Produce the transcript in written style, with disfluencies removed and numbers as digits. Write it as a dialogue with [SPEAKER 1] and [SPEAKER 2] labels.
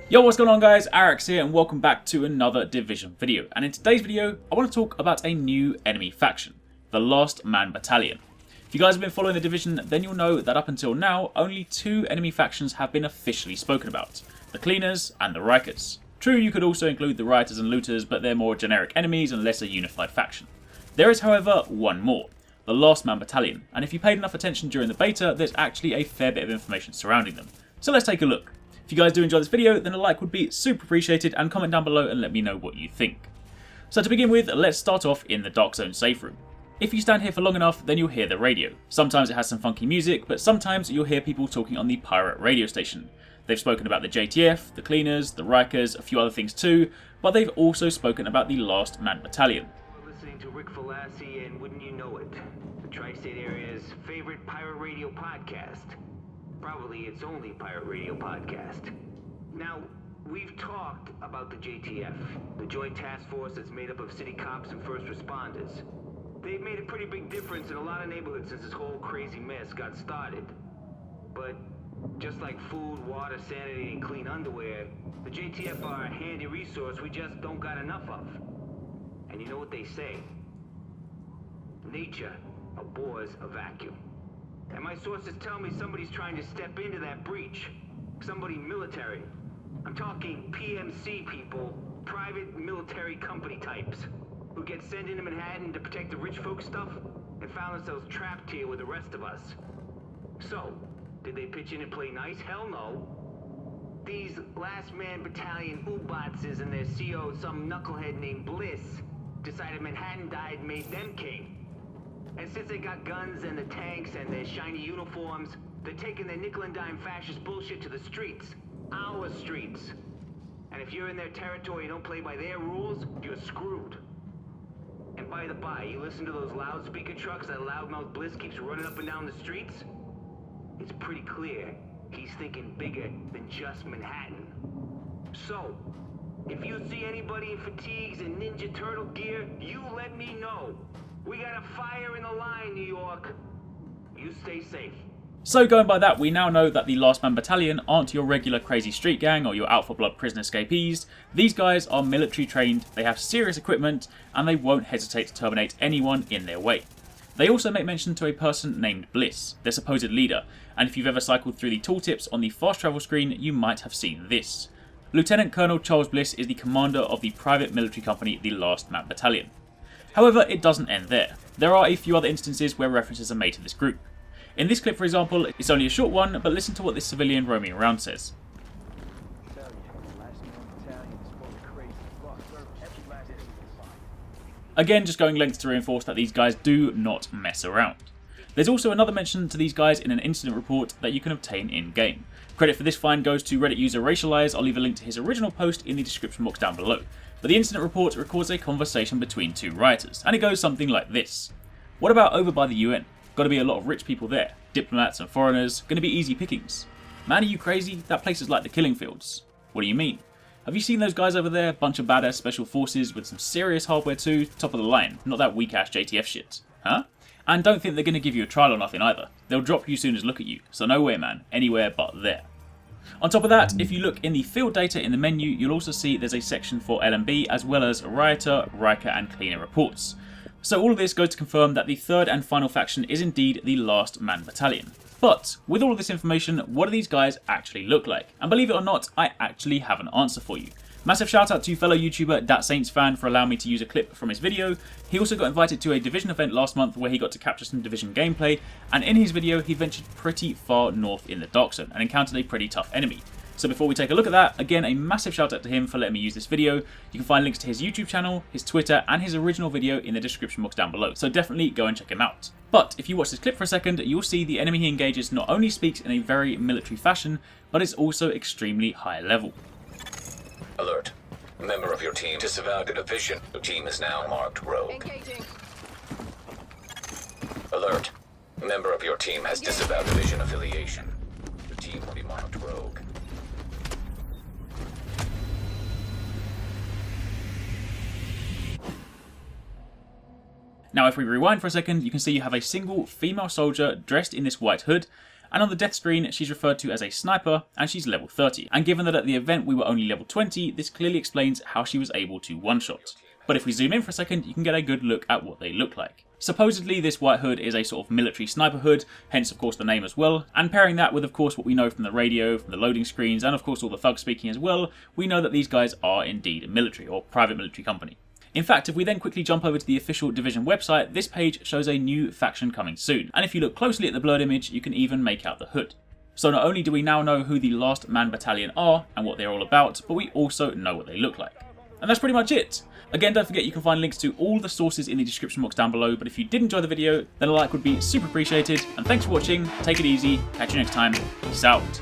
[SPEAKER 1] Yo, what's going on guys, Arekkz here and welcome back to another Division video. And in today's video, I want to talk about a new enemy faction, the Last Man Battalion. If you guys have been following the Division, then you'll know that up until now, only two enemy factions have been officially spoken about, the Cleaners and the Arekkz. True, you could also include the Rioters and Looters, but they're more generic enemies and less a unified faction. There is, however, one more, the Last Man Battalion, and if you paid enough attention during the beta, there's actually a fair bit of information surrounding them. So let's take a look. If you guys do enjoy this video, then a like would be super appreciated, and comment down below and let me know what you think. So to begin with, let's start off in the Dark Zone safe room. If you stand here for long enough, then you'll hear the radio. Sometimes it has some funky music, but sometimes you'll hear people talking on the pirate radio station. They've spoken about the JTF, the Cleaners, the Arekkz, a few other things too, but they've also spoken about the Last Man Battalion.
[SPEAKER 2] We're listening to Rick Falassi and Wouldn't You Know It, the Tri-State Area's favorite pirate radio podcast. Probably its only pirate radio podcast. Now, we've talked about the JTF, the Joint Task Force that's made up of city cops and first responders. They've made a pretty big difference in a lot of neighborhoods since this whole crazy mess got started. But just like food, water, sanity, and clean underwear, the JTF are a handy resource we just don't got enough of. And you know what they say? Nature abhors a vacuum. And my sources tell me somebody's trying to step into that breach. Somebody military. I'm talking PMC people, private military company types, who get sent into Manhattan to protect the rich folk stuff and found themselves trapped here with the rest of us. So, did they pitch in and play nice? Hell no. These Last Man Battalion Ubatses and their CO, some knucklehead named Bliss, decided Manhattan died and made them king. And since they got guns and the tanks and their shiny uniforms, they're taking their nickel and dime fascist bullshit to the streets. Our streets. And if you're in their territory and don't play by their rules, you're screwed. And by the by, you listen to those loudspeaker trucks that loudmouth Bliss keeps running up and down the streets? It's pretty clear he's thinking bigger than just Manhattan. So, if you see anybody in fatigues and Ninja Turtle gear, you let me know. We got a fire in the line, New York. You stay safe.
[SPEAKER 1] So going by that, we now know that the Last Man Battalion aren't your regular crazy street gang or your out for blood prison escapees. These guys are military trained, they have serious equipment, and they won't hesitate to terminate anyone in their way. They also make mention to a person named Bliss, their supposed leader, and if you've ever cycled through the tooltips on the fast travel screen, you might have seen this. Lieutenant Colonel Charles Bliss is the commander of the private military company, the Last Man Battalion. However, it doesn't end there. There are a few other instances where references are made to this group. In this clip, for example, it's only a short one, but listen to what this civilian roaming around says. Again, just going lengths to reinforce that these guys do not mess around. There's also another mention to these guys in an incident report that you can obtain in-game. Credit for this find goes to Reddit user Racialize. I'll leave a link to his original post in the description box down below. But the incident report records a conversation between two rioters, and it goes something like this. What about over by the UN? Got to be a lot of rich people there, diplomats and foreigners, going to be easy pickings. Man, are you crazy? That place is like the killing fields. What do you mean? Have you seen those guys over there? Bunch of badass special forces with some serious hardware too, top of the line, not that weak ass JTF shit. Huh? And don't think they're going to give you a trial or nothing either. They'll drop you soon as look at you, so no way man, anywhere but there. On top of that, if you look in the field data in the menu, you'll also see there's a section for LMB as well as Rioter, Riker and Cleaner reports. So all of this goes to confirm that the third and final faction is indeed the Last Man Battalion. But with all of this information, what do these guys actually look like? And believe it or not, I actually have an answer for you. Massive shout out to fellow YouTuber DAT SAINTSFAN for allowing me to use a clip from his video. He also got invited to a Division event last month where he got to capture some Division gameplay, and in his video he ventured pretty far north in the Dark Zone and encountered a pretty tough enemy. So before we take a look at that, again a massive shout out to him for letting me use this video. You can find links to his YouTube channel, his Twitter and his original video in the description box down below, so definitely go and check him out. But if you watch this clip for a second, you'll see the enemy he engages not only speaks in a very military fashion, but is also extremely high level.
[SPEAKER 3] Alert. A member of your team disavowed the division. Your team is now marked rogue.
[SPEAKER 4] Engaging.
[SPEAKER 3] Alert. A member of your team has disavowed division affiliation. Your team will be marked rogue.
[SPEAKER 1] Now if we rewind for a second, you can see you have a single female soldier dressed in this white hood, And on the death screen, she's referred to as a sniper, and she's level 30. And given that at the event we were only level 20, this clearly explains how she was able to one-shot. But if we zoom in for a second, you can get a good look at what they look like. Supposedly, this white hood is a sort of military sniper hood, hence of course the name as well, and pairing that with of course what we know from the radio, from the loading screens, and of course all the thugs speaking as well, we know that these guys are indeed a military, or private military company. In fact, if we then quickly jump over to the official Division website, this page shows a new faction coming soon, and if you look closely at the blurred image, you can even make out the hood. So not only do we now know who the Last Man Battalion are, and what they're all about, but we also know what they look like. And that's pretty much it. Again, don't forget you can find links to all the sources in the description box down below, but if you did enjoy the video, then a like would be super appreciated, and thanks for watching, take it easy, catch you next time, peace out.